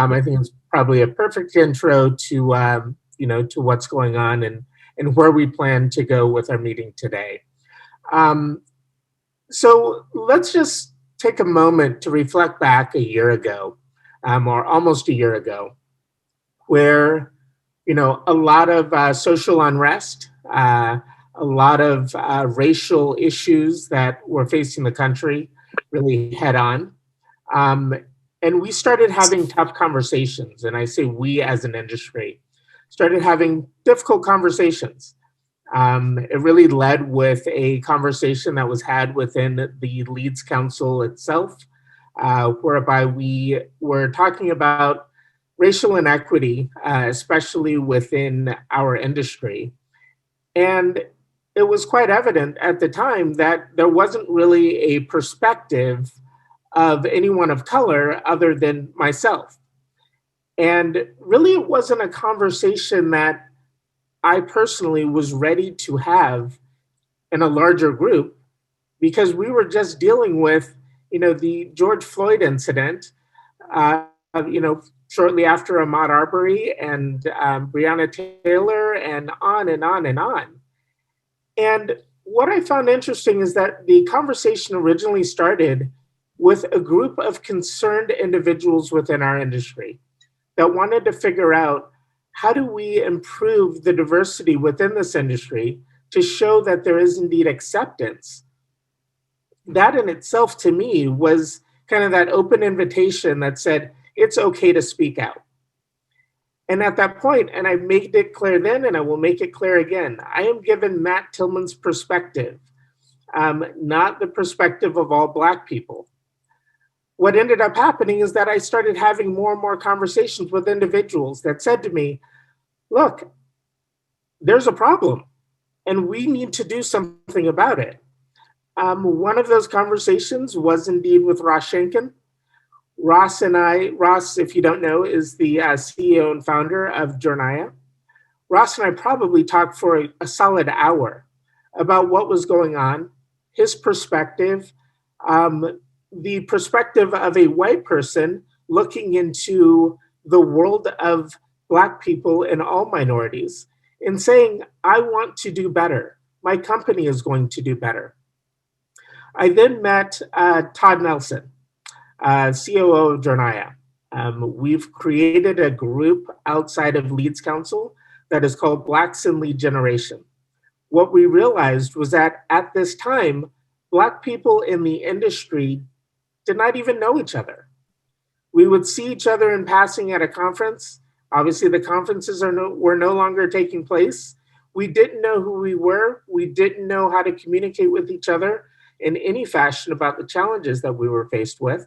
I think it's probably a perfect intro to to what's going on and where we plan to go with our meeting today. Um, so let's just take a moment to reflect back a year ago, or almost a year ago, where a lot of social unrest, a lot of racial issues that were facing the country really head on. Um, and we started having tough conversations. And I say we as an industry started having difficult conversations. It really led with a conversation that was had within the Leeds Council itself, whereby we were talking about racial inequity, especially within our industry. And it was quite evident at the time that there wasn't really a perspective of anyone of color other than myself. And really, it wasn't a conversation that I personally was ready to have in a larger group because we were just dealing with, the George Floyd incident, uh, shortly after Ahmaud Arbery and Breonna Taylor and on and on and on. And what I found interesting is that the conversation originally started with a group of concerned individuals within our industry that wanted to figure out how do we improve the diversity within this industry to show that there is indeed acceptance. That in itself to me was kind of that open invitation that said it's okay to speak out. And at that point, and I made it clear then and I will make it clear again, I am given Matt Tillman's perspective, not the perspective of all Black people. What ended up happening is that I started having more and more conversations with individuals that said to me, look, there's a problem and we need to do something about it. One of those conversations was indeed with Ross Schenken. Ross, if you don't know, is the CEO and founder of Jornaya. Ross and I probably talked for a solid hour about what was going on, his perspective, the perspective of a white person looking into the world of Black people and all minorities and saying, I want to do better. My company is going to do better. I then met Todd Nelson, COO of Jornaya. We've created a group outside of Leeds Council that is called Blacks in Lead Generation. What we realized was that at this time, Black people in the industry did not even know each other. We would see each other in passing at a conference. Obviously, the conferences were no longer taking place. We didn't know who we were. We didn't know how to communicate with each other in any fashion about the challenges that we were faced with.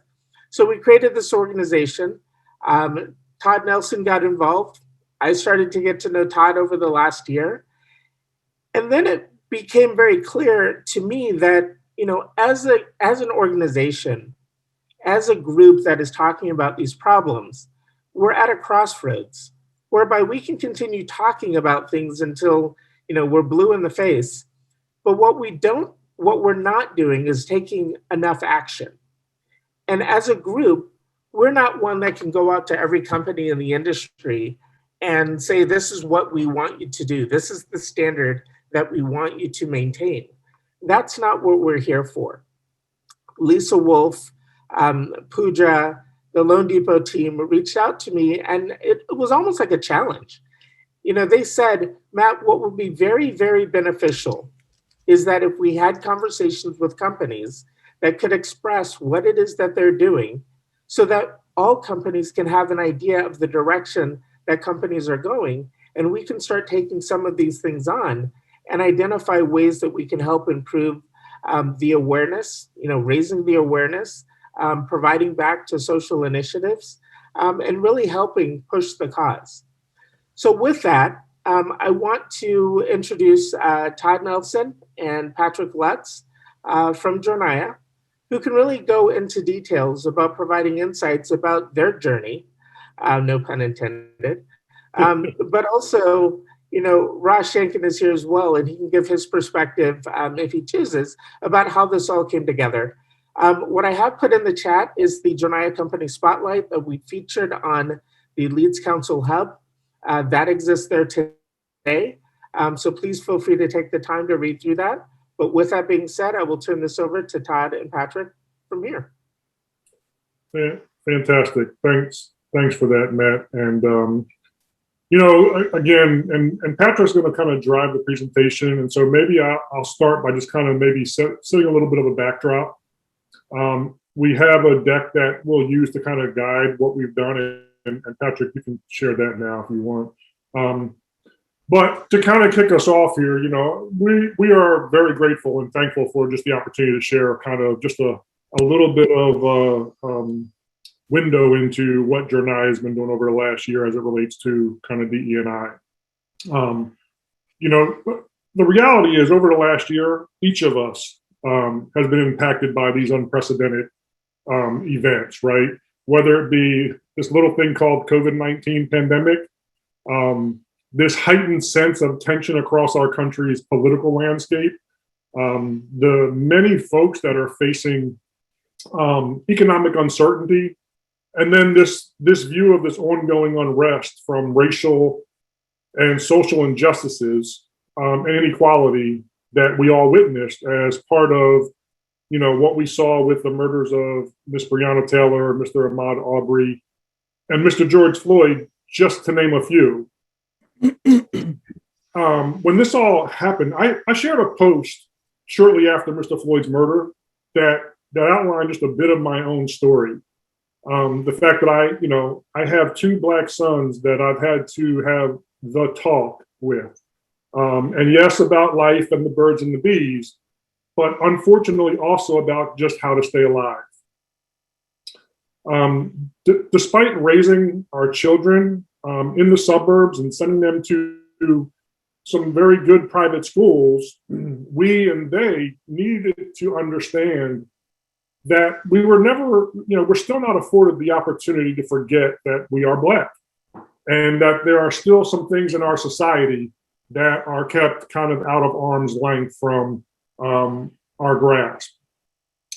So we created this organization. Todd Nelson got involved. I started to get to know Todd over the last year. And then it became very clear to me that, as an organization, as a group that is talking about these problems, we're at a crossroads whereby we can continue talking about things until, we're blue in the face. But what we're not doing is taking enough action. And as a group, we're not one that can go out to every company in the industry and say, this is what we want you to do. This is the standard that we want you to maintain. That's not what we're here for. Lisa Wolf, Pooja, the Loan Depot team reached out to me, and it was almost like a challenge. They said, Matt, what would be very, very beneficial is that if we had conversations with companies that could express what it is that they're doing so that all companies can have an idea of the direction that companies are going, and we can start taking some of these things on and identify ways that we can help improve the awareness, raising the awareness, providing back to social initiatives, and really helping push the cause. So with that, I want to introduce Todd Nelson and Patrick Lutz from Jornaya, who can really go into details about providing insights about their journey, no pun intended, but also, Ross Schenken is here as well, and he can give his perspective, if he chooses, about how this all came together. What I have put in the chat is the Jornaya Company Spotlight that we featured on the Leeds Council Hub. That exists there today. So please feel free to take the time to read through that. But with that being said, I will turn this over to Todd and Patrick from here. Fantastic. Thanks for that, Matt. And you know, again, and Patrick's going to kind of drive the presentation, and so maybe I'll start by just kind of maybe setting a little bit of a backdrop. We have a deck that we'll use to kind of guide what we've done, and Patrick, you can share that now if you want. But to kind of kick us off here, you know, we are very grateful and thankful for just the opportunity to share kind of just a little bit of window into what Jornaya has been doing over the last year as it relates to kind of DE&I. You know, the reality is over the last year, each of us has been impacted by these unprecedented events, right? Whether it be this little thing called COVID-19 pandemic, this heightened sense of tension across our country's political landscape, the many folks that are facing economic uncertainty, and then this view of this ongoing unrest from racial and social injustices and inequality that we all witnessed as part of, you know, what we saw with the murders of Miss Breonna Taylor, Mr. Ahmaud Arbery, and Mr. George Floyd, just to name a few. When this all happened, I shared a post shortly after Mr. Floyd's murder that outlined just a bit of my own story. The fact that I have two Black sons that I've had to have the talk with. And yes, about life and the birds and the bees, but unfortunately also about just how to stay alive. Despite raising our children in the suburbs and sending them to some very good private schools, we and they needed to understand that we were never, you know, we're still not afforded the opportunity to forget that we are Black, and that there are still some things in our society that are kept kind of out of arm's length from our grasp.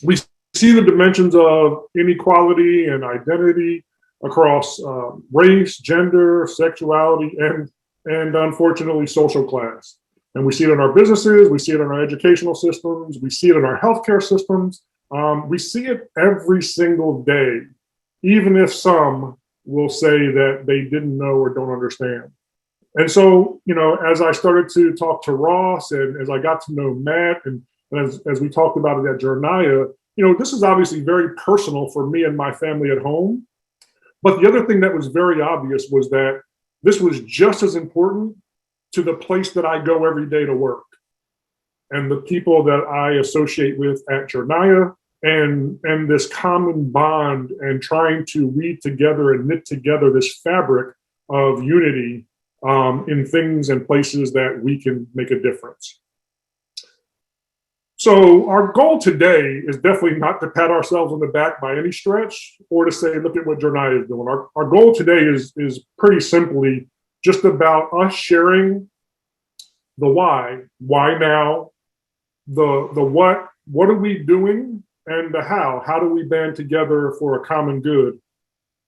We see the dimensions of inequality and identity across race, gender, sexuality, and unfortunately social class. And we see it in our businesses, we see it in our educational systems, we see it in our healthcare systems. We see it every single day, even if some will say that they didn't know or don't understand. And so, you know, as I started to talk to Ross and as I got to know Matt and as we talked about it at Jornaya, you know, this is obviously very personal for me and my family at home. But the other thing that was very obvious was that this was just as important to the place that I go every day to work, and the people that I associate with at Jornaya, and this common bond and trying to weave together and knit together this fabric of unity in things and places that we can make a difference. So our goal today is definitely not to pat ourselves on the back by any stretch or to say, look at what Jornaya is doing. Our goal today is pretty simply just about us sharing the why now, the what are we doing, and the how do we band together for a common good,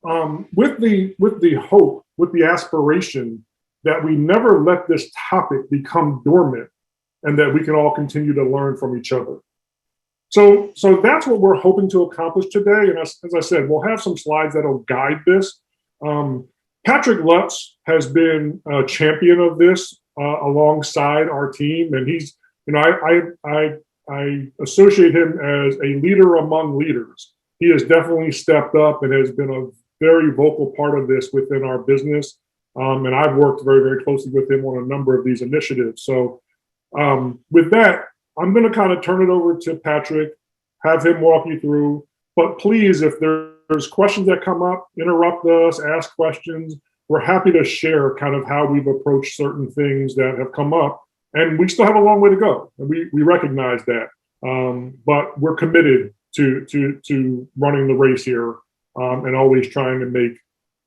with the hope, with the aspiration that we never let this topic become dormant and that we can all continue to learn from each other. So that's what we're hoping to accomplish today. And as I said, we'll have some slides that'll guide this. Patrick Lutz has been a champion of this alongside our team, and he's, you know, I associate him as a leader among leaders. He has definitely stepped up and has been a very vocal part of this within our business. And I've worked very, very closely with him on a number of these initiatives. So with that, I'm going to kind of turn it over to Patrick, have him walk you through. But please, if there's questions that come up, interrupt us, ask questions. We're happy to share kind of how we've approached certain things that have come up. And we still have a long way to go. And we recognize that. But we're committed to running the race here and always trying to make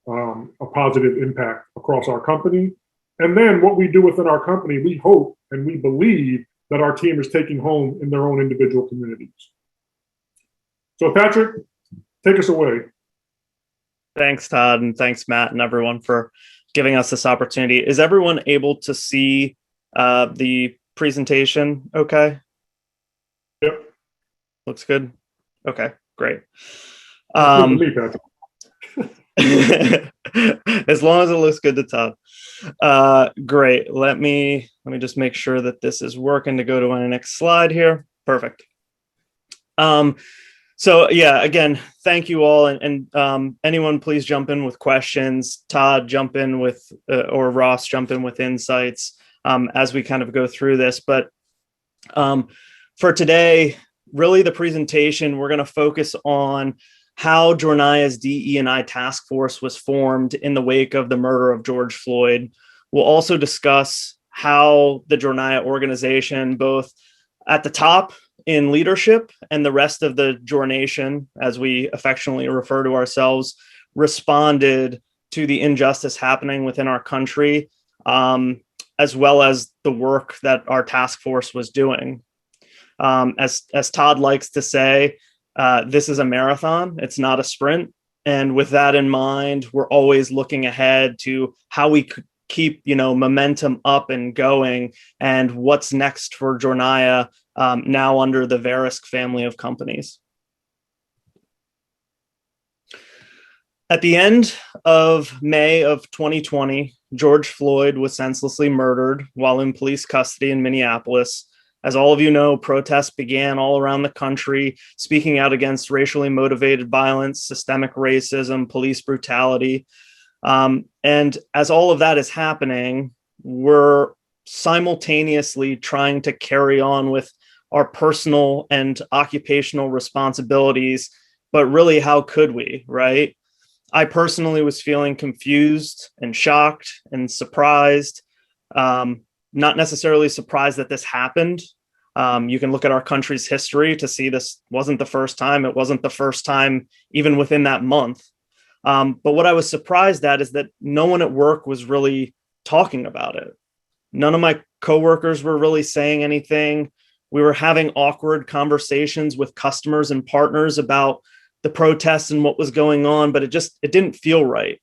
a positive impact across our company. And then what we do within our company, we hope and we believe that our team is taking home in their own individual communities. So Patrick, take us away. Thanks, Todd, and thanks, Matt, and everyone for giving us this opportunity. Is everyone able to see the presentation okay? Yep. Looks good? Okay, great. Good to me, Patrick. As long as it looks good to Todd. Great. Let me just make sure that this is working to go to our next slide here. Perfect. So yeah, again, thank you all, and anyone please jump in with questions. Todd, jump in with, or Ross, jump in with insights as we kind of go through this. But for today, really the presentation, we're going to focus on how Jornaya's DE&I task force was formed in the wake of the murder of George Floyd. We'll also discuss how the Jornaya organization, both at the top in leadership and the rest of the Jornation, as we affectionately refer to ourselves, responded to the injustice happening within our country, as well as the work that our task force was doing. As Todd likes to say, this is a marathon, it's not a sprint. And with that in mind, we're always looking ahead to how we could keep, momentum up and going, and what's next for Jornaya now under the Verisk family of companies. At the end of May of 2020, George Floyd was senselessly murdered while in police custody in Minneapolis. As all of you know, protests began all around the country, speaking out against racially motivated violence, systemic racism, police brutality. And as all of that is happening, we're simultaneously trying to carry on with our personal and occupational responsibilities. But really, how could we, right? I personally was feeling confused and shocked and surprised. Not necessarily surprised that this happened. You can look at our country's history to see this wasn't the first time. It wasn't the first time even within that month. But what I was surprised at is that no one at work was really talking about it. None of my coworkers were really saying anything. We were having awkward conversations with customers and partners about the protests and what was going on, but it didn't feel right.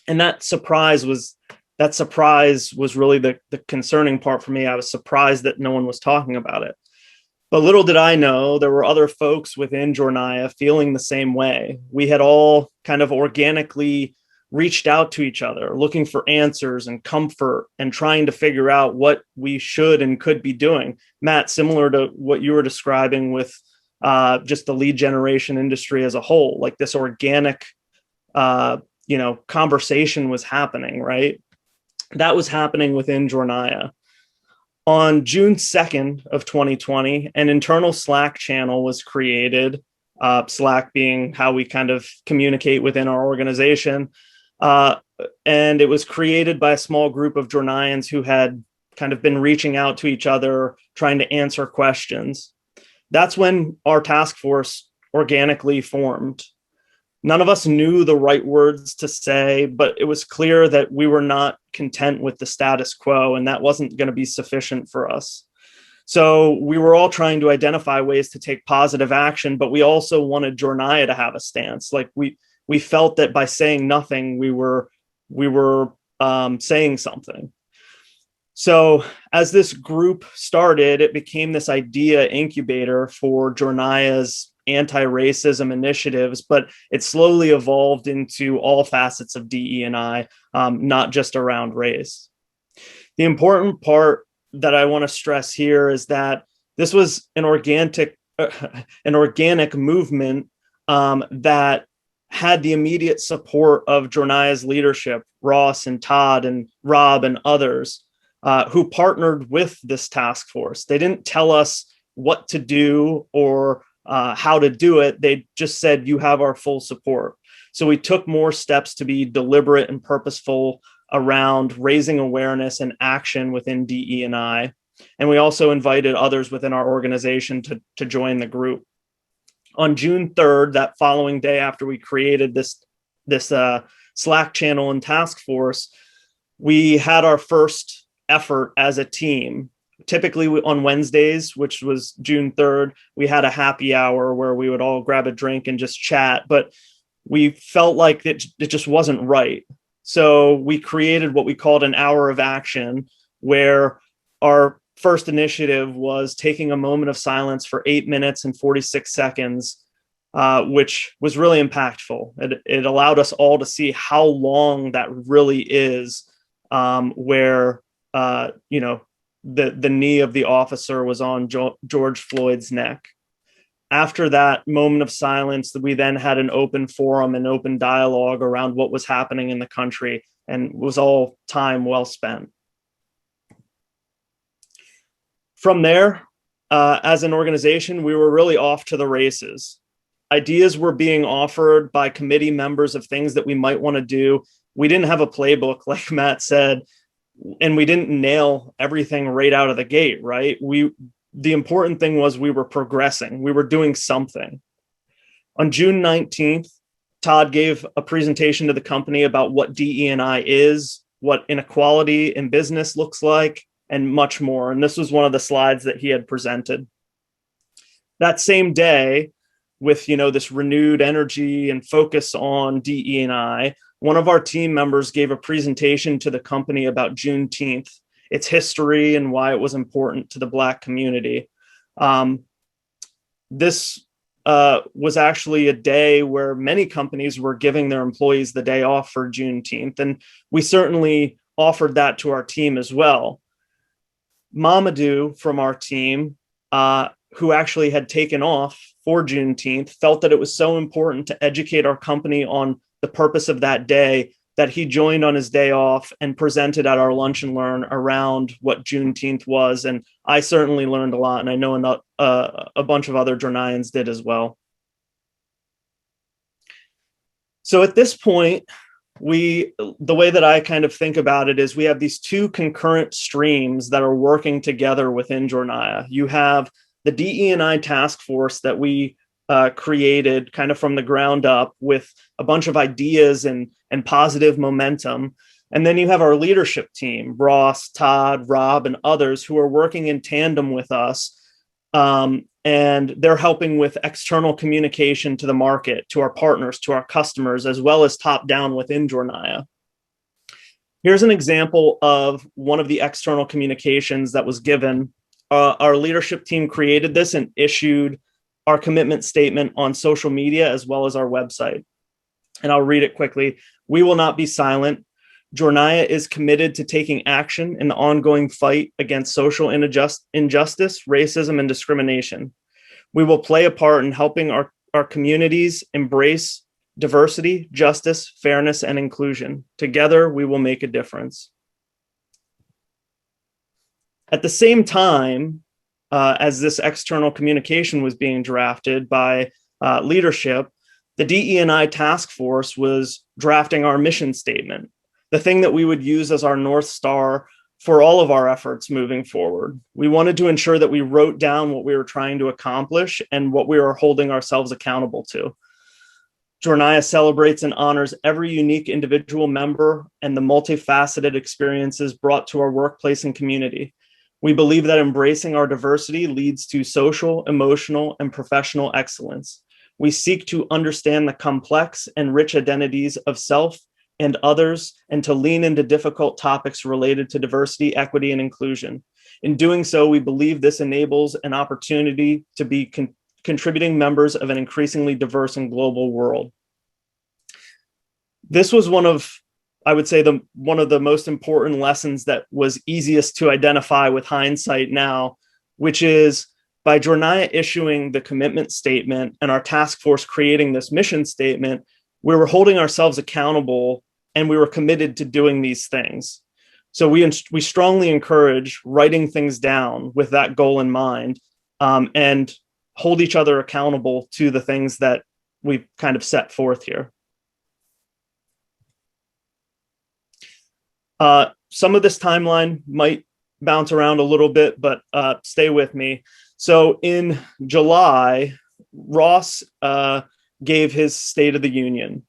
And that surprise was really the concerning part for me. I was surprised that no one was talking about it. But little did I know, there were other folks within Jornaya feeling the same way. We had all kind of organically reached out to each other, looking for answers and comfort and trying to figure out what we should and could be doing. Matt, similar to what you were describing with just the lead generation industry as a whole, like this organic, conversation was happening, right? That was happening within Jornaya. On June 2nd of 2020, an internal Slack channel was created, Slack being how we kind of communicate within our organization. And it was created by a small group of Jornayans who had kind of been reaching out to each other, trying to answer questions. That's when our task force organically formed. None of us knew the right words to say, but it was clear that we were not content with the status quo, and that wasn't going to be sufficient for us. So we were all trying to identify ways to take positive action, but we also wanted Jornaya to have a stance. Like we felt that by saying nothing, we were saying something. So as this group started, it became this idea incubator for Jornaya's anti-racism initiatives, but it slowly evolved into all facets of DE&I, not just around race. The important part that I want to stress here is that this was an organic movement that had the immediate support of Jornaya's leadership, Ross and Todd and Rob and others, who partnered with this task force. They didn't tell us what to do or how to do it. They just said, you have our full support. So we took more steps to be deliberate and purposeful around raising awareness and action within DE&I. And we also invited others within our organization to join the group. On June 3rd, that following day after we created this Slack channel and task force, we had our first effort as a team typically on Wednesdays, which was June 3rd, we had a happy hour where we would all grab a drink and just chat, but we felt like it just wasn't right. So we created what we called an hour of action, where our first initiative was taking a moment of silence for 8 minutes and 46 seconds, which was really impactful. It allowed us all to see how long that really is, where, the knee of the officer was on George Floyd's neck. After that moment of silence, we then had an open forum and open dialogue around what was happening in the country, and it was all time well spent. From there, as an organization, we were really off to the races. Ideas were being offered by committee members of things that we might want to do. We didn't have a playbook, like Matt said, and we didn't nail everything right out of the gate, right? The important thing was we were progressing. We were doing something. On June 19th, Todd gave a presentation to the company about what DE&I is, what inequality in business looks like, and much more. And this was one of the slides that he had presented. That same day, with this renewed energy and focus on DE&I, one of our team members gave a presentation to the company about Juneteenth, its history, and why it was important to the Black community. This was actually a day where many companies were giving their employees the day off for Juneteenth, and we certainly offered that to our team as well. Mamadou from our team, who actually had taken off for Juneteenth, felt that it was so important to educate our company on the purpose of that day that he joined on his day off and presented at our lunch and learn around what Juneteenth was. And I certainly learned a lot, and I know a bunch of other Jornayans did as well. So at this point, the way that I kind of think about it is we have these two concurrent streams that are working together within Jornaya. You have the DE&I task force that we created kind of from the ground up with a bunch of ideas and positive momentum. And then you have our leadership team, Ross, Todd, Rob, and others who are working in tandem with us. And they're helping with external communication to the market, to our partners, to our customers, as well as top down within Jornaya. Here's an example of one of the external communications that was given. Our leadership team created this and issued our commitment statement on social media as well as our website. And I'll read it quickly. We will not be silent. Jornaya is committed to taking action in the ongoing fight against social injustice, racism, and discrimination. We will play a part in helping our communities embrace diversity, justice, fairness, and inclusion. Together, we will make a difference. At the same time, as this external communication was being drafted by leadership, the DE&I task force was drafting our mission statement, the thing that we would use as our North Star for all of our efforts moving forward. We wanted to ensure that we wrote down what we were trying to accomplish and what we were holding ourselves accountable to. Jornaya celebrates and honors every unique individual member and the multifaceted experiences brought to our workplace and community. We believe that embracing our diversity leads to social, emotional, and professional excellence. We seek to understand the complex and rich identities of self and others, and to lean into difficult topics related to diversity, equity, and inclusion. In doing so, we believe this enables an opportunity to be contributing members of an increasingly diverse and global world. This was one of the most important lessons that was easiest to identify with hindsight now, which is by Jornaya issuing the commitment statement and our task force creating this mission statement, we were holding ourselves accountable and we were committed to doing these things. So we strongly encourage writing things down with that goal in mind, and hold each other accountable to the things that we've kind of set forth here. Some of this timeline might bounce around a little bit, but stay with me. So in July, Ross gave his State of the Union,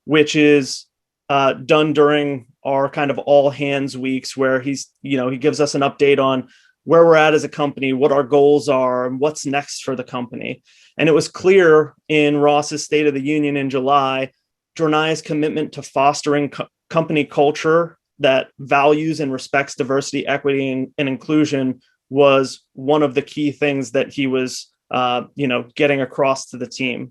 which is done during our kind of all hands weeks, where he gives us an update on where we're at as a company, what our goals are, and what's next for the company. And it was clear in Ross's State of the Union in July, Jornaya's commitment to fostering company culture that values and respects diversity, equity, and inclusion was one of the key things that he was, getting across to the team.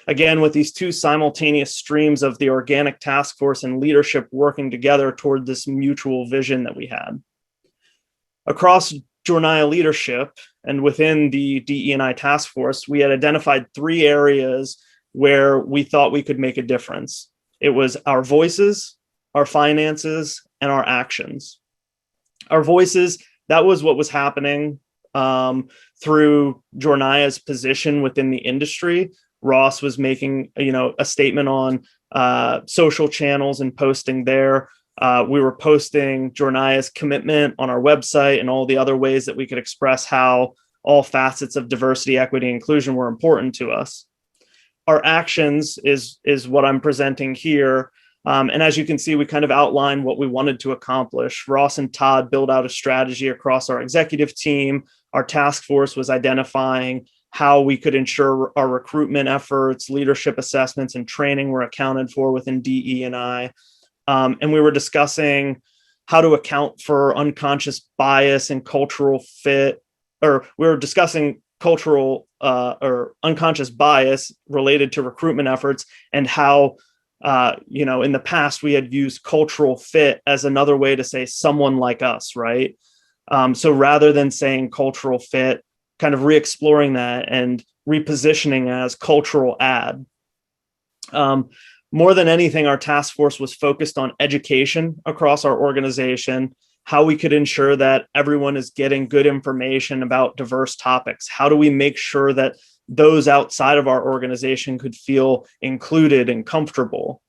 Again, with these two simultaneous streams of the organic task force and leadership working together toward this mutual vision that we had. Across Jornaya leadership and within the DE&I task force, we had identified 3 areas where we thought we could make a difference. It was our voices, our finances, and our actions. Our voices, that was what was happening through Jornaya's position within the industry. Ross was making, a statement on social channels and posting there. We were posting Jornaya's commitment on our website and all the other ways that we could express how all facets of diversity, equity, and inclusion were important to us. Our actions is what I'm presenting here. And as you can see, we kind of outlined what we wanted to accomplish. Ross and Todd built out a strategy across our executive team. Our task force was identifying how we could ensure our recruitment efforts, leadership assessments, and training were accounted for within DE&I. And we were discussing how to account for unconscious bias and cultural fit, or we were discussing cultural or unconscious bias related to recruitment efforts and how, in the past we had used cultural fit as another way to say someone like us, right? So rather than saying cultural fit, kind of re-exploring that and repositioning as cultural add. More than anything, our task force was focused on education across our organization, how we could ensure that everyone is getting good information about diverse topics. How do we make sure that those outside of our organization could feel included and comfortable?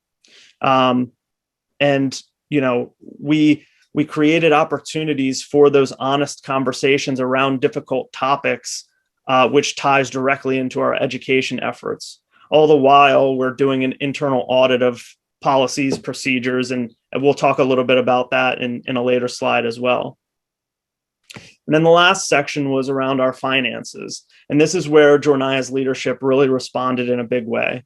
We created opportunities for those honest conversations around difficult topics, which ties directly into our education efforts. All the while, we're doing an internal audit of policies, procedures, and we'll talk a little bit about that in a later slide as well. And then the last section was around our finances. And this is where Jornaya's leadership really responded in a big way.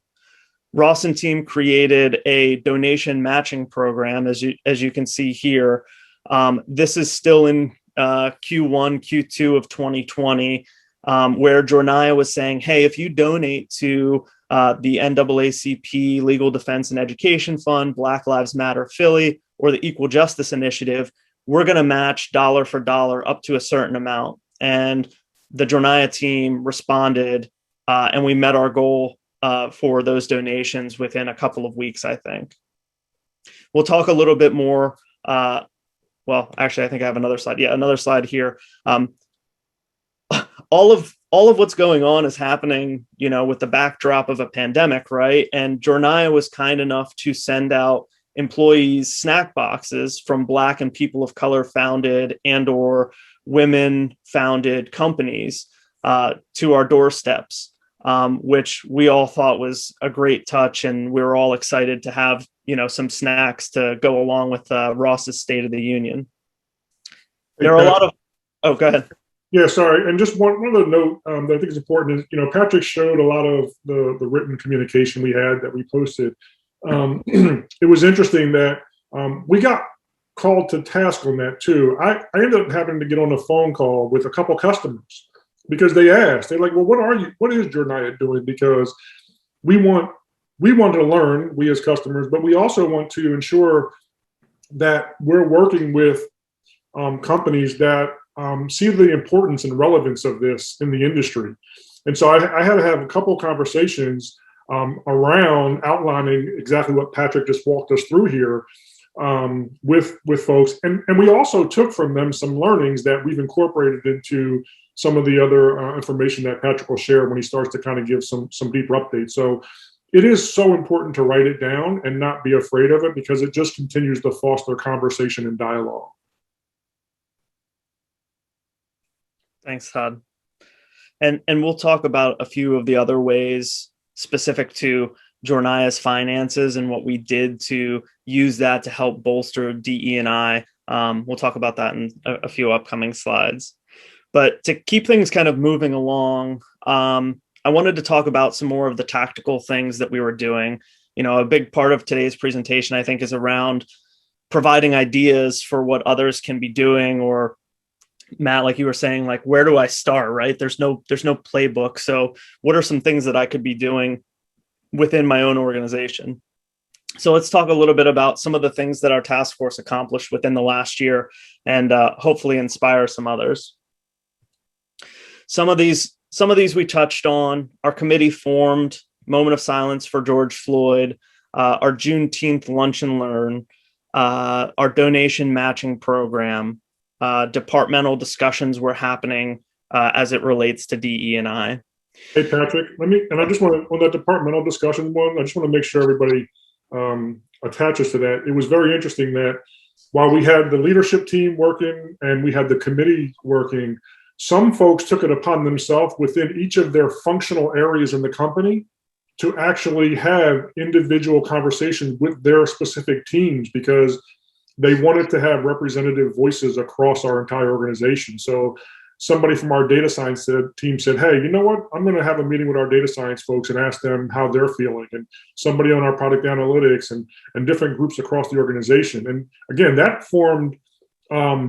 Ross and team created a donation matching program, as you can see here. This is still in Q1, Q2 of 2020, where Jornaya was saying, hey, if you donate to the NAACP Legal Defense and Education Fund, Black Lives Matter Philly, or the Equal Justice Initiative, we're going to match dollar for dollar up to a certain amount. And the Jornaya team responded, and we met our goal for those donations within a couple of weeks, I think. We'll talk a little bit more. Well, actually, I think I have another slide. Yeah, another slide here. All of what's going on is happening, with the backdrop of a pandemic, right? And Jornaya was kind enough to send out employees snack boxes from Black and people of color founded and or women founded companies to our doorsteps, which we all thought was a great touch. And we were all excited to have, some snacks to go along with Ross's State of the Union. There are a lot of, oh, go ahead. Yeah, sorry. And just one other note that I think is important is, Patrick showed a lot of the written communication we had that we posted. It was interesting that we got called to task on that too. I ended up having to get on a phone call with a couple customers because they asked, they're like, well, what is Jornaya doing? Because we want to learn, we as customers, but we also want to ensure that we're working with companies that see the importance and relevance of this in the industry. And so I had to have a couple of conversations around outlining exactly what Patrick just walked us through here with folks. And we also took from them some learnings that we've incorporated into some of the other information that Patrick will share when he starts to kind of give some deeper updates. So it is so important to write it down and not be afraid of it because it just continues to foster conversation and dialogue. Thanks, Todd. And we'll talk about a few of the other ways specific to Jornaya's finances and what we did to use that to help bolster DE&I. We'll talk about that in a few upcoming slides. But to keep things kind of moving along, I wanted to talk about some more of the tactical things that we were doing. A big part of today's presentation, I think, is around providing ideas for what others can be doing, or Matt, like you were saying, like, where do I start, right? There's no playbook. So what are some things that I could be doing within my own organization? So let's talk a little bit about some of the things that our task force accomplished within the last year, and hopefully inspire some others. Some of these we touched on. Our committee formed, moment of silence for George Floyd, our Juneteenth lunch and learn, our donation matching program, departmental discussions were happening as it relates to DE&I. Hey, Patrick, I just want to, on that departmental discussion one, I just want to make sure everybody attaches to that. It was very interesting that while we had the leadership team working and we had the committee working, some folks took it upon themselves within each of their functional areas in the company to actually have individual conversations with their specific teams, because they wanted to have representative voices across our entire organization. So somebody from our data science team said, hey, you know what? I'm going to have a meeting with our data science folks and ask them how they're feeling. And somebody on our product analytics and different groups across the organization. And again, that formed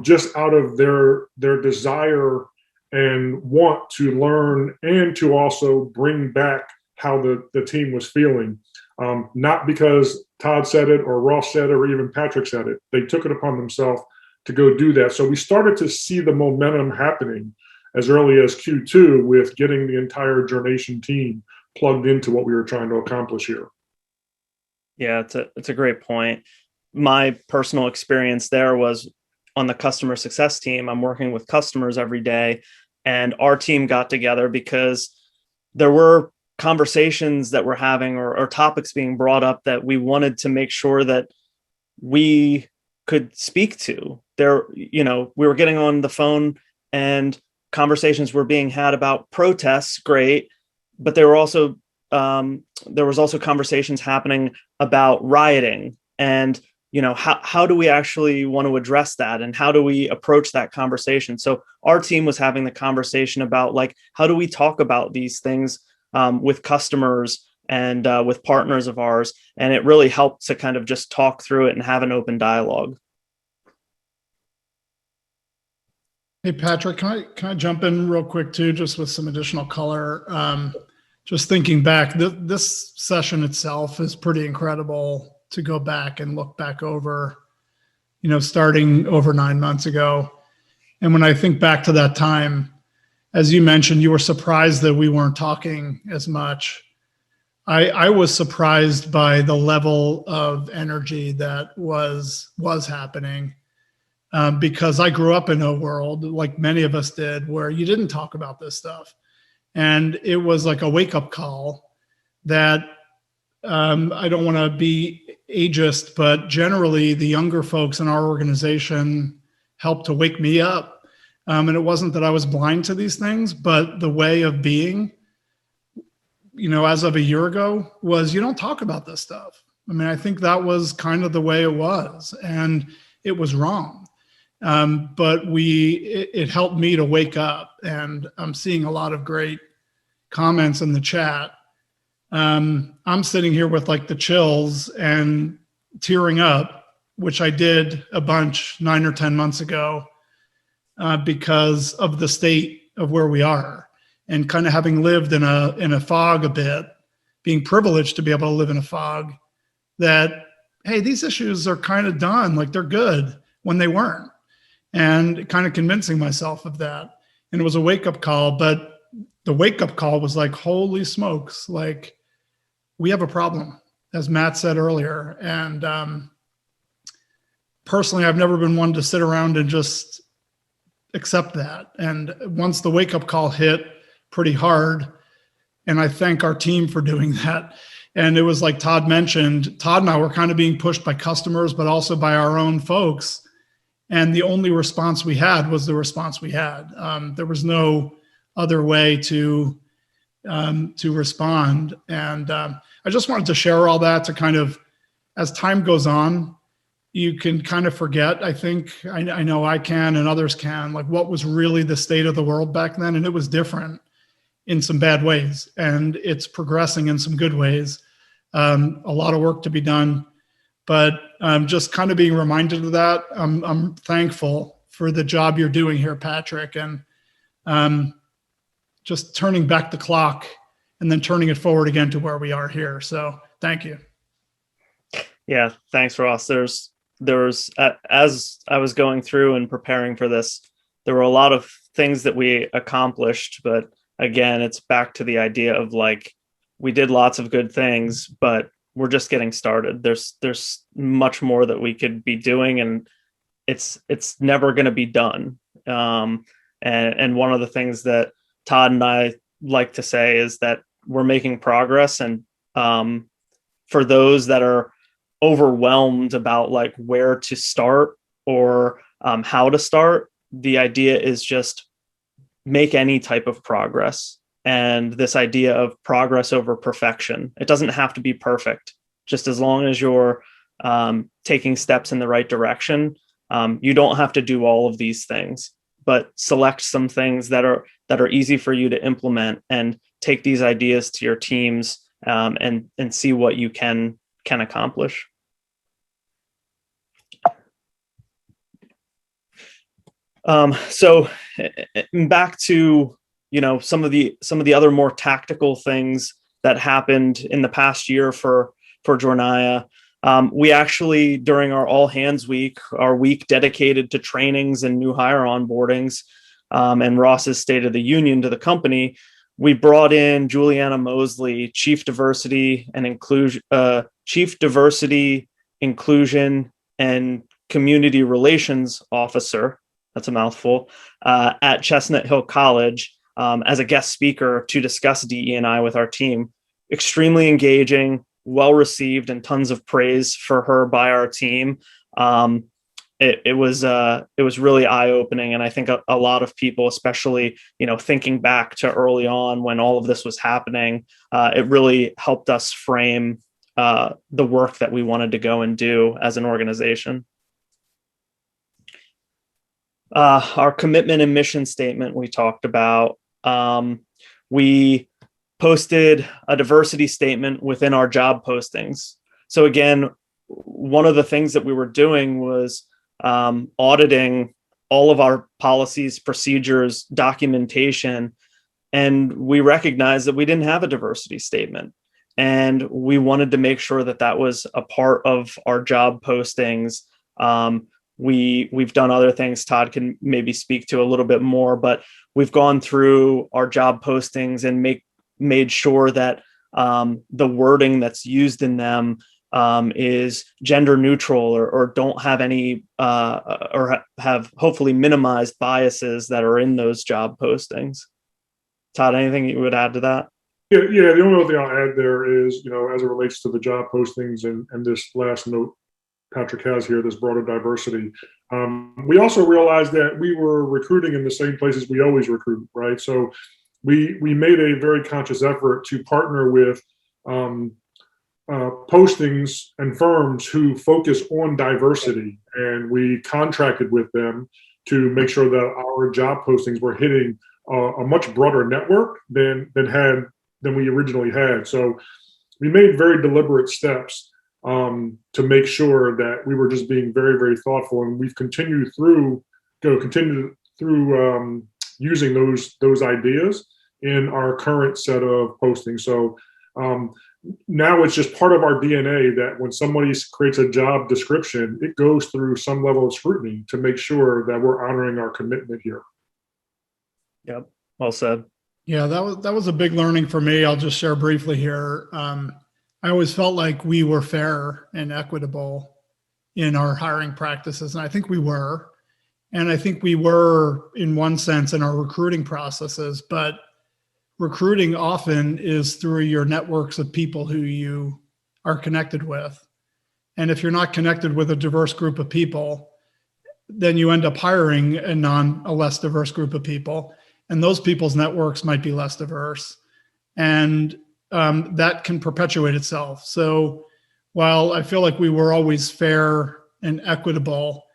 just out of their desire and want to learn and to also bring back how the team was feeling. Not because Todd said it or Ross said it or even Patrick said it. They took it upon themselves to go do that. So we started to see the momentum happening as early as Q2 with getting the entire Jornation team plugged into what we were trying to accomplish here. Yeah, it's a great point. My personal experience there was on the customer success team. I'm working with customers every day, and our team got together because there were conversations that we're having or topics being brought up that we wanted to make sure that we could speak to. We were getting on the phone and conversations were being had about protests, great, but there was also conversations happening about rioting, and how do we actually want to address that, and how do we approach that conversation? So our team was having the conversation about, like, how do we talk about these things with customers and with partners of ours, and it really helped to kind of just talk through it and have an open dialogue. Hey, Patrick, can I jump in real quick too, just with some additional color? Just thinking back, this session itself is pretty incredible to go back and look back over, starting over 9 months ago. And when I think back to that time, as you mentioned, you were surprised that we weren't talking as much. I was surprised by the level of energy that was happening, because I grew up in a world, like many of us did, where you didn't talk about this stuff. And it was like a wake-up call that I don't want to be ageist, but generally the younger folks in our organization helped to wake me up. And it wasn't that I was blind to these things, but the way of being, as of a year ago, was you don't talk about this stuff. I mean, I think that was kind of the way it was, and it was wrong. But it helped me to wake up, and I'm seeing a lot of great comments in the chat. I'm sitting here with like the chills and tearing up, which I did a bunch 9 or 10 months ago, because of the state of where we are, and kind of having lived in a fog a bit, being privileged to be able to live in a fog, that, hey, these issues are kind of done, like they're good, when they weren't, and kind of convincing myself of that. And it was a wake-up call, but the wake-up call was like, holy smokes, like, we have a problem, as Matt said earlier. And personally, I've never been one to sit around and just accept that. And once the wake-up call hit pretty hard, and I thank our team for doing that. And it was like Todd mentioned, Todd and I were kind of being pushed by customers, but also by our own folks. And the only response we had was the response we had. There was no other way to respond. And I just wanted to share all that to kind of, as time goes on, you can kind of forget, I think, I know I can and others can, like what was really the state of the world back then. And it was different in some bad ways, and it's progressing in some good ways. A lot of work to be done, but just kind of being reminded of that. I'm thankful for the job you're doing here, Patrick, and just turning back the clock and then turning it forward again to where we are here. So thank you. Yeah, thanks, Ross. There was as I was going through and preparing for this, there were a lot of things that we accomplished, but again, it's back to the idea of like, we did lots of good things, but we're just getting started. There's much more that we could be doing, and it's never going to be done. And one of the things that Todd and I like to say is that we're making progress. And for those that are overwhelmed about like where to start or how to start, the idea is just make any type of progress. And this idea of progress over perfection, it doesn't have to be perfect. Just as long as you're taking steps in the right direction, you don't have to do all of these things, but select some things that are easy for you to implement, and take these ideas to your teams and see what you can accomplish. So back to, some of the other more tactical things that happened in the past year for Jornaya. We actually, during our all hands week, our week dedicated to trainings and new hire onboardings, and Ross's State of the Union to the company, we brought in Juliana Mosley, Chief Diversity, Inclusion, and Community Relations Officer. That's a mouthful, at Chestnut Hill College, as a guest speaker to discuss DE&I with our team. Extremely engaging, well received, and tons of praise for her by our team. It was really eye opening, and I think a lot of people, especially thinking back to early on when all of this was happening, it really helped us frame the work that we wanted to go and do as an organization. Our commitment and mission statement we talked about. We posted a diversity statement within our job postings. So again, one of the things that we were doing was auditing all of our policies, procedures, documentation, and we recognized that we didn't have a diversity statement. And we wanted to make sure that that was a part of our job postings. We've done other things Todd can maybe speak to a little bit more, but we've gone through our job postings and made sure that the wording that's used in them is gender neutral or don't have any or have hopefully minimized biases that are in those job postings. Todd, anything you would add to that? Yeah. The only other thing I'll add there is, as it relates to the job postings and this last note Patrick has here, this broader diversity. We also realized that we were recruiting in the same places we always recruit, right? So we made a very conscious effort to partner with postings and firms who focus on diversity, and we contracted with them to make sure that our job postings were hitting a much broader network than we originally had. So we made very deliberate steps to make sure that we were just being very, very thoughtful, and we've continued through using those ideas in our current set of postings. So now it's just part of our DNA that when somebody creates a job description, it goes through some level of scrutiny to make sure that we're honoring our commitment here. Yep, well said. Yeah, that was a big learning for me. I'll just share briefly here. I always felt like we were fair and equitable in our hiring practices, and I think we were. And I think we were, in one sense, in our recruiting processes, but recruiting often is through your networks of people who you are connected with. And if you're not connected with a diverse group of people, then you end up hiring a less diverse group of people. And those people's networks might be less diverse. And that can perpetuate itself. So while I feel like we were always fair and equitable,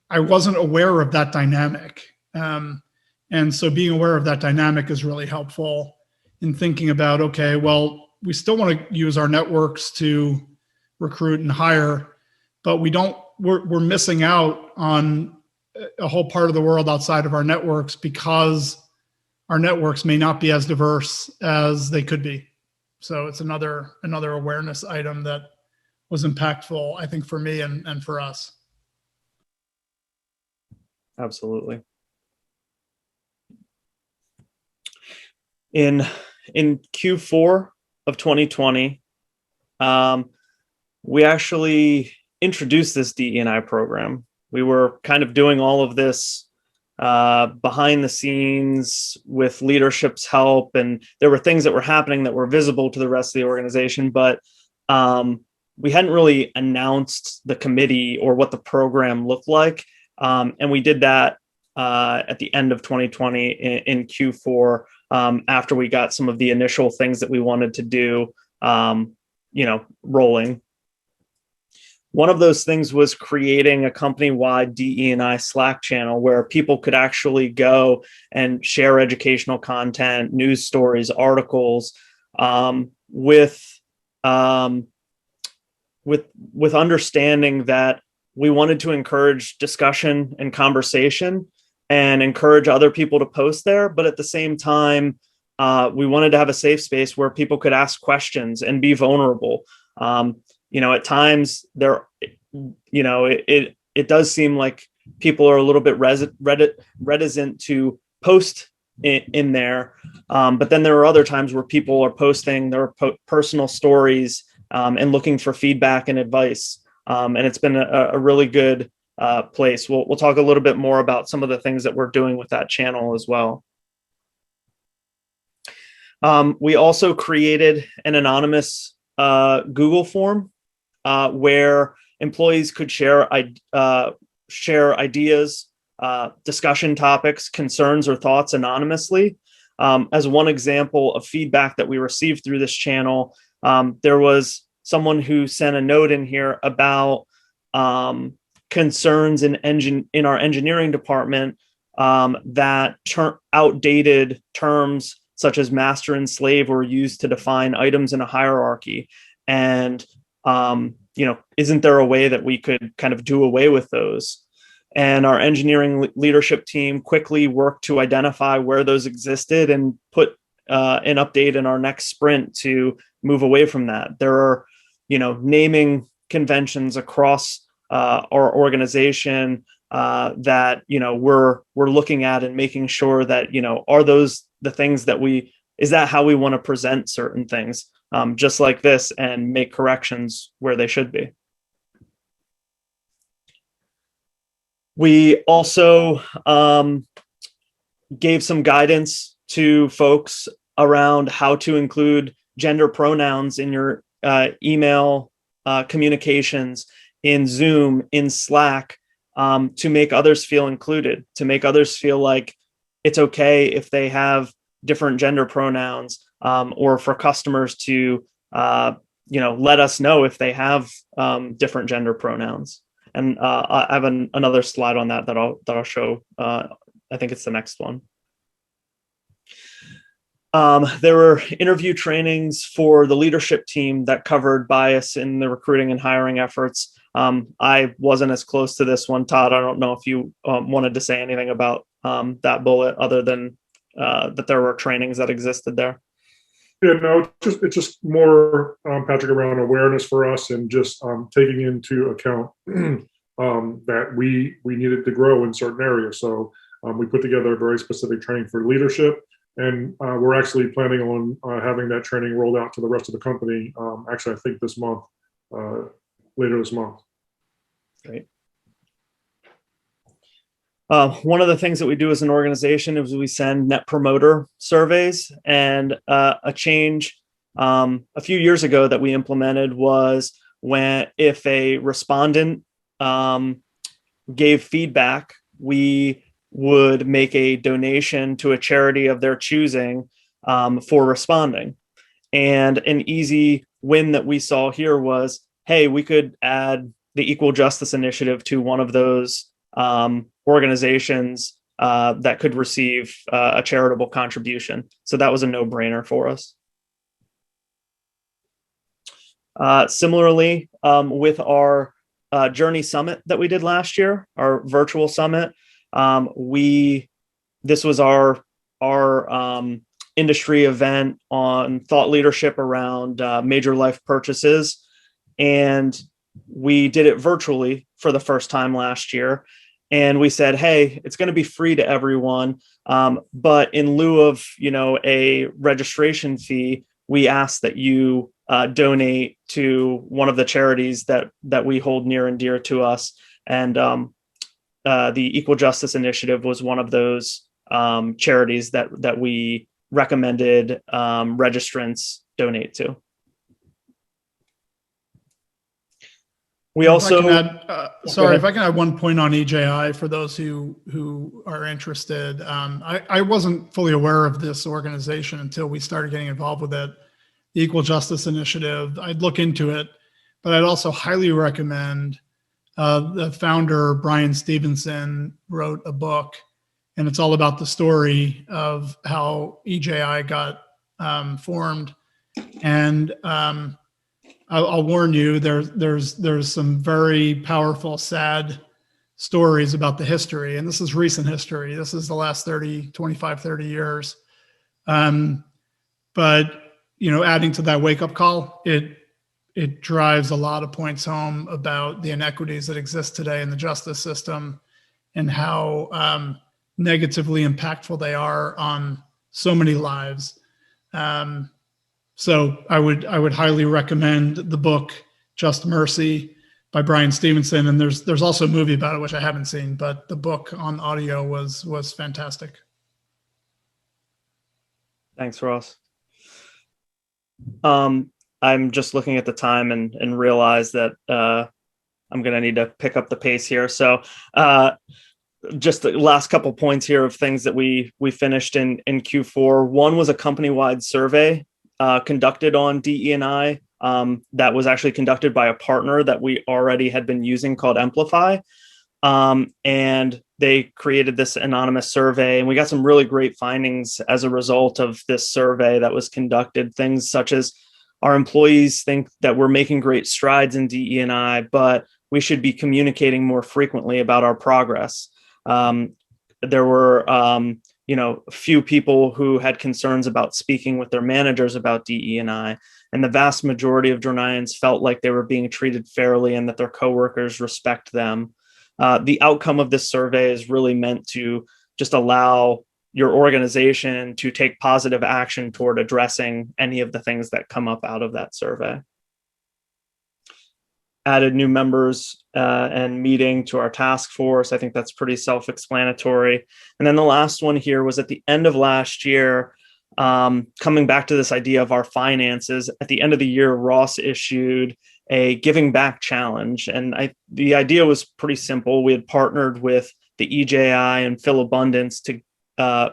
I wasn't aware of that dynamic. And so being aware of that dynamic is really helpful in thinking about, okay, well, we still want to use our networks to recruit and hire, but we're missing out on a whole part of the world outside of our networks because our networks may not be as diverse as they could be. So it's another awareness item that was impactful, I think, for me and for us. Absolutely. In Q4 of 2020, we actually introduced this DE&I program. We were kind of doing all of this behind the scenes with leadership's help, and there were things that were happening that were visible to the rest of the organization, but we hadn't really announced the committee or what the program looked like. And we did that at the end of 2020 in Q4 after we got some of the initial things that we wanted to do, rolling. One of those things was creating a company-wide DE&I Slack channel where people could actually go and share educational content, news stories, articles, with understanding that we wanted to encourage discussion and conversation and encourage other people to post there. But at the same time, we wanted to have a safe space where people could ask questions and be vulnerable. At times it does seem like people are a little bit reticent to post in there. But then there are other times where people are posting their personal stories and looking for feedback and advice. And it's been a really good place. We'll talk a little bit more about some of the things that we're doing with that channel as well. We also created an anonymous Google form where employees could share ideas, discussion topics, concerns, or thoughts anonymously. As one example of feedback that we received through this channel, there was someone who sent a note in here about concerns in our engineering department that outdated terms such as master and slave were used to define items in a hierarchy. And, isn't there a way that we could kind of do away with those? And our engineering leadership team quickly worked to identify where those existed and put an update in our next sprint to move away from that. There are, naming conventions across our organization that, we're looking at and making sure that, are those the things that is that how we want to present certain things, just like this, and make corrections where they should be. We also gave some guidance to folks around how to include gender pronouns in your email communications, in Zoom, in Slack, to make others feel included, to make others feel like it's okay if they have different gender pronouns, or for customers to, let us know if they have different gender pronouns. And I have another slide on that I'll show. I think it's the next one. There were interview trainings for the leadership team that covered bias in the recruiting and hiring efforts. I wasn't as close to this one. Todd, I don't know if you wanted to say anything about that bullet other than that there were trainings that existed there. Yeah, no, it's just more, Patrick, around awareness for us and just taking into account that we needed to grow in certain areas. So we put together a very specific training for leadership, and we're actually planning on having that training rolled out to the rest of the company. Actually, I think this month, later this month. Great. One of the things that we do as an organization is we send net promoter surveys, and a change a few years ago that we implemented was if a respondent gave feedback, we would make a donation to a charity of their choosing for responding. And an easy win that we saw here was, hey, we could add the Equal Justice Initiative to one of those organizations that could receive a charitable contribution. So that was a no-brainer for us. Similarly, with our Journey Summit that we did last year, our virtual summit, this was our industry event on thought leadership around major life purchases. And we did it virtually for the first time last year. And we said, hey, it's going to be free to everyone. But in lieu of, a registration fee, we ask that you donate to one of the charities that we hold near and dear to us. And the Equal Justice Initiative was one of those charities that we recommended registrants donate to. We also, if I can add one point on EJI for those who are interested. I wasn't fully aware of this organization until we started getting involved with it. The Equal Justice Initiative, I'd look into it, but I'd also highly recommend the founder, Brian Stevenson, wrote a book, and it's all about the story of how EJI got formed. And I'll warn you, there's some very powerful, sad stories about the history. And this is recent history. This is the last 25, 30 years. But, adding to that wake-up call, it drives a lot of points home about the inequities that exist today in the justice system and how negatively impactful they are on so many lives. So I would highly recommend the book Just Mercy by Brian Stevenson, and there's also a movie about it which I haven't seen, but the book on audio was fantastic. Thanks, Ross. I'm just looking at the time and realize that I'm going to need to pick up the pace here. So just the last couple points here of things that we finished in Q4. One was a company-wide survey conducted on DE&I that was actually conducted by a partner that we already had been using called Amplify. And they created this anonymous survey, and we got some really great findings as a result of this survey that was conducted. Things such as our employees think that we're making great strides in DE&I, but we should be communicating more frequently about our progress. There were, a few people who had concerns about speaking with their managers about DE&I, and the vast majority of Jornayans felt like they were being treated fairly and that their coworkers respect them. The outcome of this survey is really meant to just allow your organization to take positive action toward addressing any of the things that come up out of that survey. Added new members and meeting to our task force. I think that's pretty self-explanatory. And then the last one here was at the end of last year, coming back to this idea of our finances. At the end of the year, Ross issued a giving back challenge. And the idea was pretty simple. We had partnered with the EJI and Phil Abundance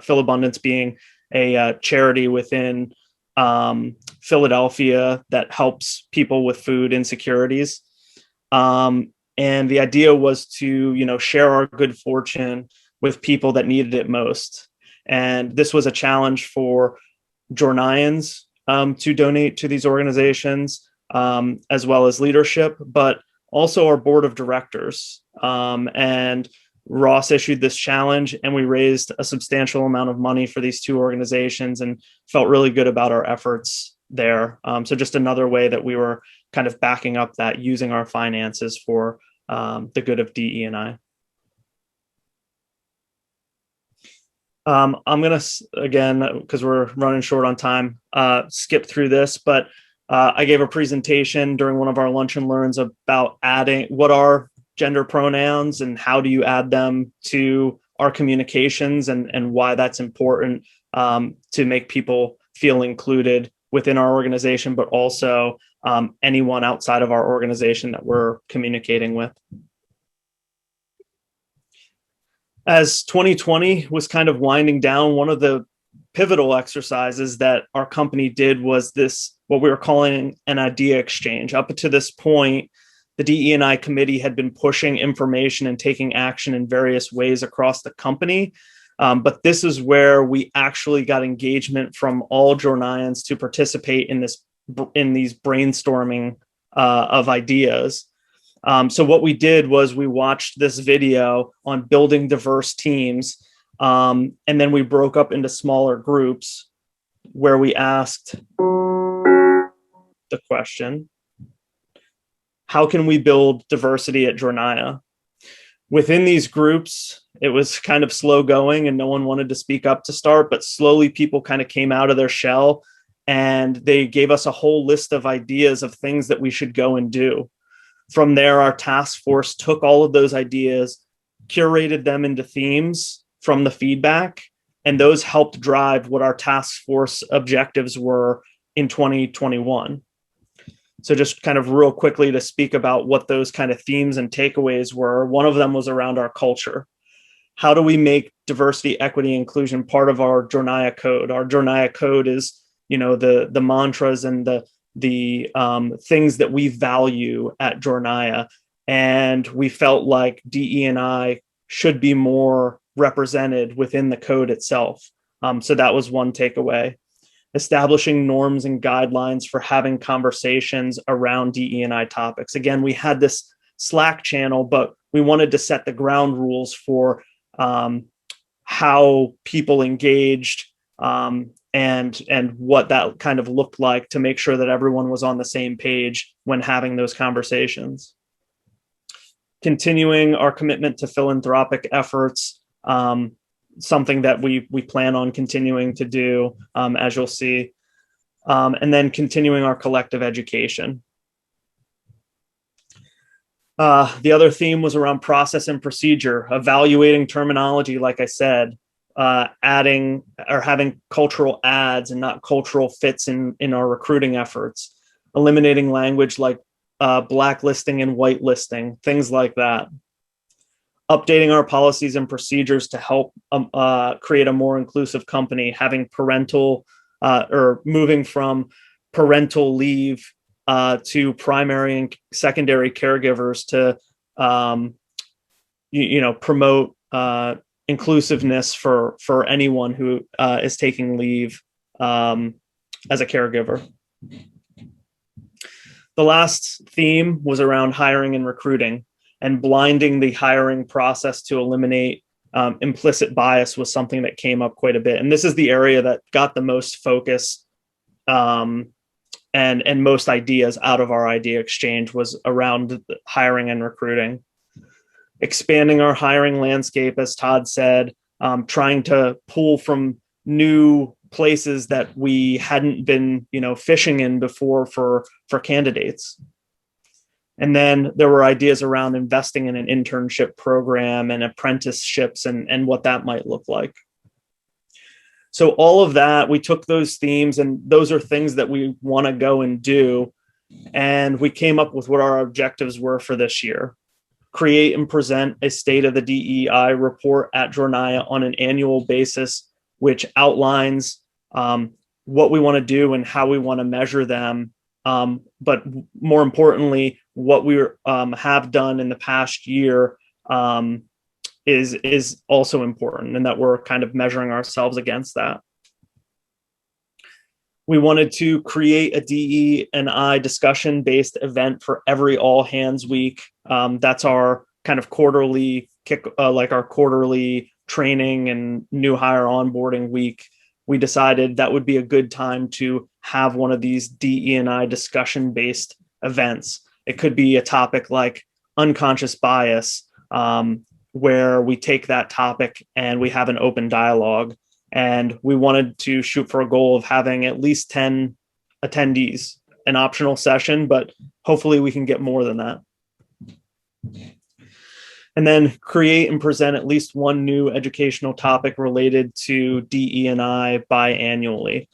Phil Abundance being a charity within Philadelphia that helps people with food insecurities. And the idea was to, share our good fortune with people that needed it most. And this was a challenge for Jornayans to donate to these organizations, as well as leadership, but also our board of directors. And Ross issued this challenge, and we raised a substantial amount of money for these two organizations and felt really good about our efforts there. So just another way that we were kind of backing up that, using our finances for the good of DE&I. I'm going to, again, because we're running short on time, skip through this, but I gave a presentation during one of our lunch and learns about adding what are gender pronouns and how do you add them to our communications, and why that's important to make people feel included within our organization, but also anyone outside of our organization that we're communicating with. As 2020 was kind of winding down, one of the pivotal exercises that our company did was this, what we were calling an idea exchange. Up to this point, the DE&I committee had been pushing information and taking action in various ways across the company. But this is where we actually got engagement from all Jornayans to participate in these brainstorming of ideas. So what we did was we watched this video on building diverse teams, and then we broke up into smaller groups where we asked the question, how can we build diversity at Jornaya? Within these groups, it was kind of slow going and no one wanted to speak up to start, but slowly people kind of came out of their shell and they gave us a whole list of ideas of things that we should go and do. From there, our task force took all of those ideas, curated them into themes from the feedback, and those helped drive what our task force objectives were in 2021. So just kind of real quickly to speak about what those kind of themes and takeaways were. One of them was around our culture. How do we make diversity, equity, inclusion part of our Jornaya code? Our Jornaya code is, the mantras and the things that we value at Jornaya. And we felt like DE&I should be more represented within the code itself. So that was one takeaway. Establishing norms and guidelines for having conversations around DE&I topics. Again, we had this Slack channel, but we wanted to set the ground rules for how people engaged and what that kind of looked like to make sure that everyone was on the same page when having those conversations. Continuing our commitment to philanthropic efforts, something that we plan on continuing to do, as you'll see, and then continuing our collective education. The other theme was around process and procedure, evaluating terminology, like I said, adding or having cultural adds and not cultural fits in our recruiting efforts, eliminating language like blacklisting and whitelisting, things like that. Updating our policies and procedures to help create a more inclusive company, having parental or moving from parental leave to primary and secondary caregivers to, promote inclusiveness for anyone who is taking leave as a caregiver. The last theme was around hiring and recruiting, and blinding the hiring process to eliminate implicit bias was something that came up quite a bit. And this is the area that got the most focus and most ideas out of our idea exchange was around hiring and recruiting. Expanding our hiring landscape, as Todd said, trying to pull from new places that we hadn't been, fishing in before for candidates. And then there were ideas around investing in an internship program and apprenticeships and what that might look like. So all of that, we took those themes, and those are things that we want to go and do. And we came up with what our objectives were for this year. Create and present a state of the DEI report at Jornaya on an annual basis, which outlines what we want to do and how we want to measure them. But more importantly, what we have done in the past year is also important, and that we're kind of measuring ourselves against that. We wanted to create a DE&I discussion-based event for every all hands week. That's our kind of quarterly our quarterly training and new hire onboarding week. We decided that would be a good time to have one of these DE&I discussion-based events. It could be a topic like unconscious bias, where we take that topic and we have an open dialogue. And we wanted to shoot for a goal of having at least 10 attendees, an optional session, but hopefully we can get more than that. And then create and present at least one new educational topic related to DE&I biannually.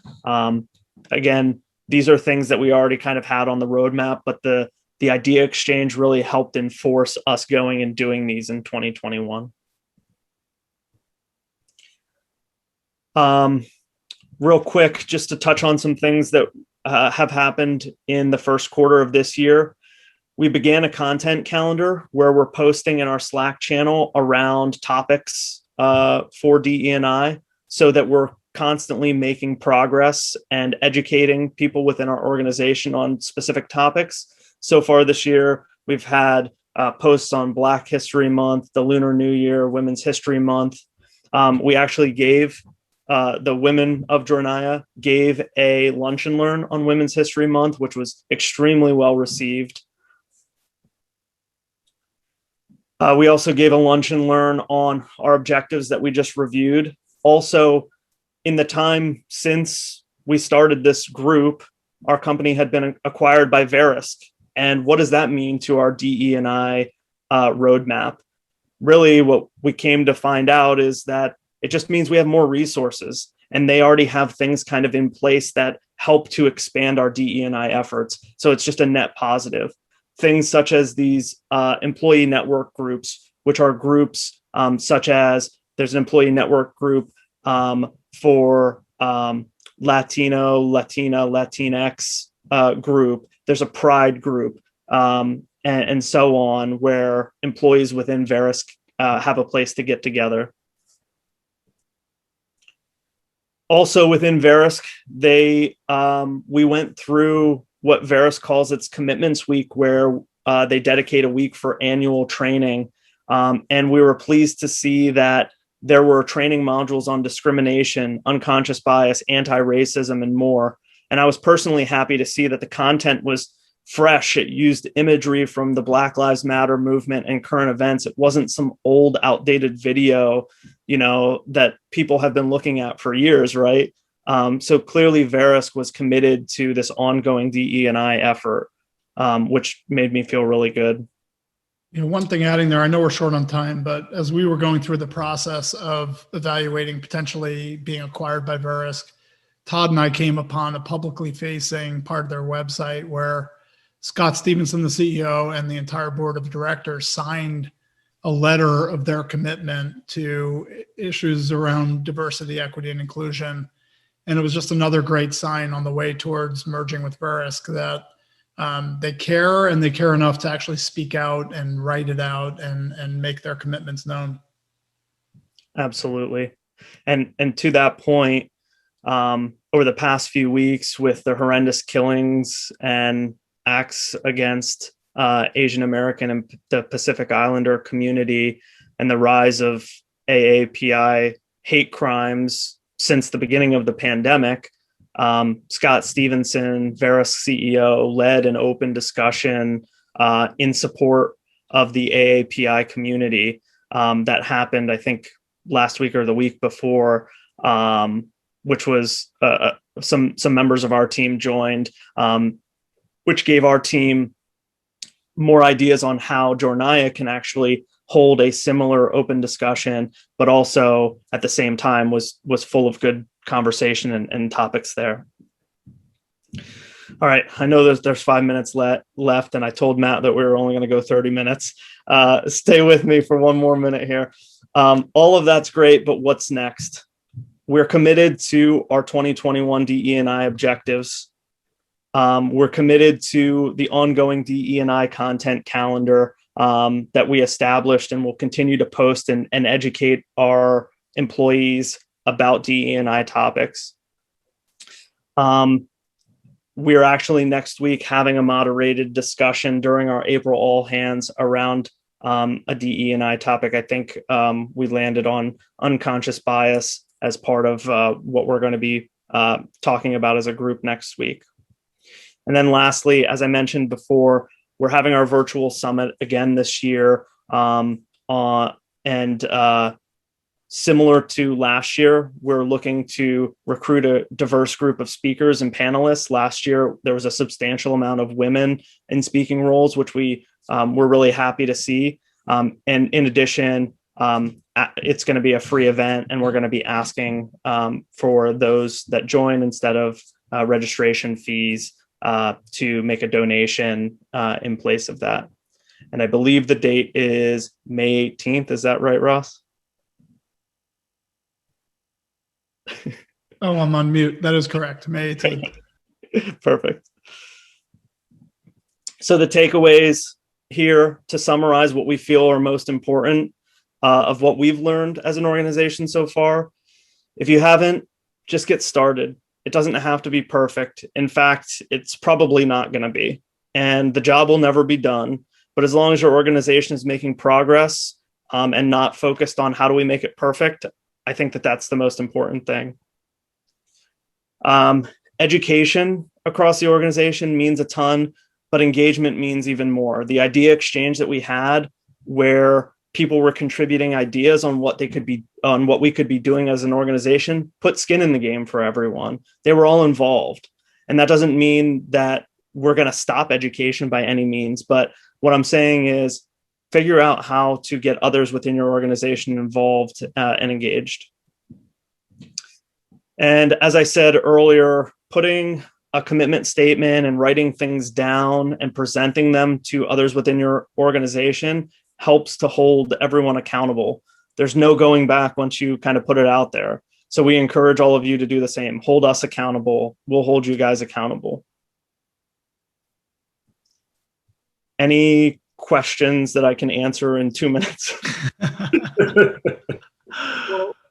Again, these are things that we already kind of had on the roadmap, but the idea exchange really helped enforce us going and doing these in 2021. Real quick, just to touch on some things that have happened in the first quarter of this year. we began a content calendar where we're posting in our Slack channel around topics for DE&I, so that we're constantly making progress and educating people within our organization on specific topics. So far this year, we've had posts on Black History Month, the Lunar New Year, Women's History Month. We actually gave the women of Jornaya gave a lunch and learn on Women's History Month, which was extremely well received. We also gave a lunch and learn on our objectives that we just reviewed. Also, in the time since we started this group, our company had been acquired by Verisk. And what does that mean to our DE&I roadmap? Really, what we came to find out is that it just means we have more resources, and they already have things kind of in place that help to expand our DE&I efforts. So it's just a net positive. Things such as these employee network groups, which are groups such as there's an employee network group for Latino, Latina, Latinx group. There's a pride group and so on, where employees within Verisk have a place to get together. Also within Verisk, we went through what Verisk calls its Commitments Week, where they dedicate a week for annual training. And we were pleased to see that there were training modules on discrimination, unconscious bias, anti-racism, and more. And I was personally happy to see that the content was fresh. It used imagery from the Black Lives Matter movement and current events. It wasn't some old, outdated video, that people have been looking at for years, right? So clearly Verisk was committed to this ongoing DE&I effort, which made me feel really good. One thing adding there, I know we're short on time, but as we were going through the process of evaluating potentially being acquired by Verisk, Todd and I came upon a publicly facing part of their website where Scott Stevenson, the CEO, and the entire board of directors signed a letter of their commitment to issues around diversity, equity, and inclusion. And it was just another great sign on the way towards merging with Verisk that they care, and they care enough to actually speak out and write it out and make their commitments known. Absolutely. And to that point, over the past few weeks, with the horrendous killings and acts against Asian American and the Pacific Islander community, and the rise of AAPI hate crimes since the beginning of the pandemic, Scott Stevenson, Verisk CEO, led an open discussion in support of the AAPI community that happened, I think, last week or the week before, which was some members of our team joined, which gave our team more ideas on how Jornaya can actually hold a similar open discussion, but also at the same time was full of good conversation and topics there. All right, I know there's 5 minutes left, and I told Matt that we were only going to go 30 minutes. Stay with me for one more minute here. All of that's great, but what's next? We're committed to our 2021 DE&I objectives. We're committed to the ongoing DE&I content calendar that we established, and will continue to post and educate our employees about DE&I topics. We're actually next week having a moderated discussion during our April all hands around a DE&I topic. I think we landed on unconscious bias as part of what we're going to be talking about as a group next week. And then lastly, as I mentioned before, we're having our virtual summit again this year. Similar to last year, we're looking to recruit a diverse group of speakers and panelists. Last year, there was a substantial amount of women in speaking roles, which we're really happy to see. And in addition, it's going to be a free event, and we're going to be asking for those that join, instead of registration fees, to make a donation in place of that. And I believe the date is May 18th. Is that right, Ross? Oh, I'm on mute. That is correct. May 18th. Perfect. So the takeaways here, to summarize what we feel are most important of what we've learned as an organization so far. If you haven't, just get started. It doesn't have to be perfect. In fact, it's probably not going to be. And the job will never be done. But as long as your organization is making progress and not focused on how do we make it perfect, I think that that's the most important thing. Education across the organization means a ton, but engagement means even more. The idea exchange that we had, where people were contributing ideas on what we could be doing as an organization, put skin in the game for everyone. They were all involved. And that doesn't mean that we're going to stop education by any means. But what I'm saying is figure out how to get others within your organization involved and engaged. And as I said earlier, putting a commitment statement and writing things down and presenting them to others within your organization helps to hold everyone accountable. There's no going back once you kind of put it out there. So we encourage all of you to do the same. Hold us accountable. We'll hold you guys accountable. Any questions that I can answer in 2 minutes?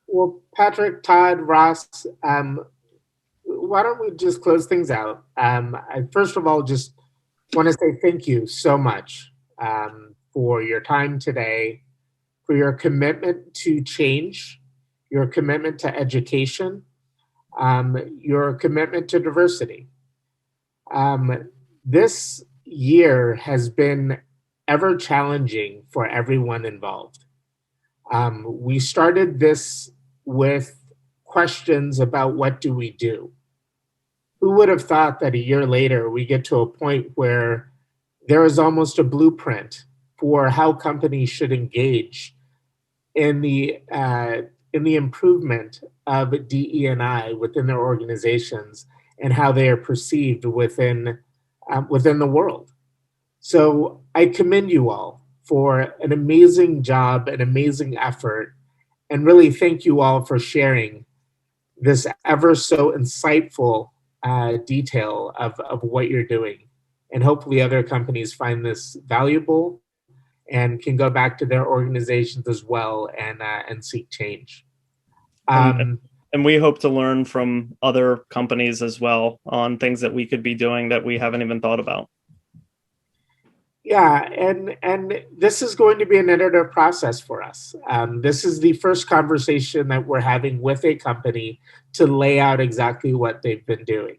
Well, Patrick, Todd, Ross, why don't we just close things out? I first of all just want to say thank you so much for your time today, for your commitment to change, your commitment to education, your commitment to diversity. This year has been ever challenging for everyone involved. We started this with questions about what do we do? Who would have thought that a year later we get to a point where there is almost a blueprint for how companies should engage in the improvement of DE&I within their organizations and how they are perceived within the world. So I commend you all for an amazing job, an amazing effort, and really thank you all for sharing this ever so insightful detail of what you're doing. And hopefully other companies find this valuable and can go back to their organizations as well and seek change. And we hope to learn from other companies as well on things that we could be doing that we haven't even thought about. Yeah, and this is going to be an iterative process for us. This is the first conversation that we're having with a company to lay out exactly what they've been doing.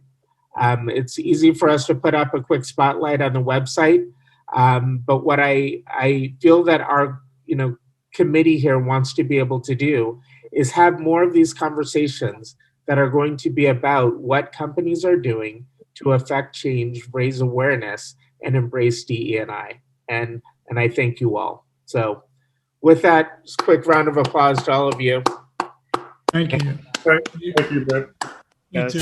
It's easy for us to put up a quick spotlight on the website, but what I feel that our committee here wants to be able to do is have more of these conversations that are going to be about what companies are doing to affect change, raise awareness, and embrace DE&I. And I thank you all. So with that, just a quick round of applause to all of you. Thank you. Thank you, Ben. You too.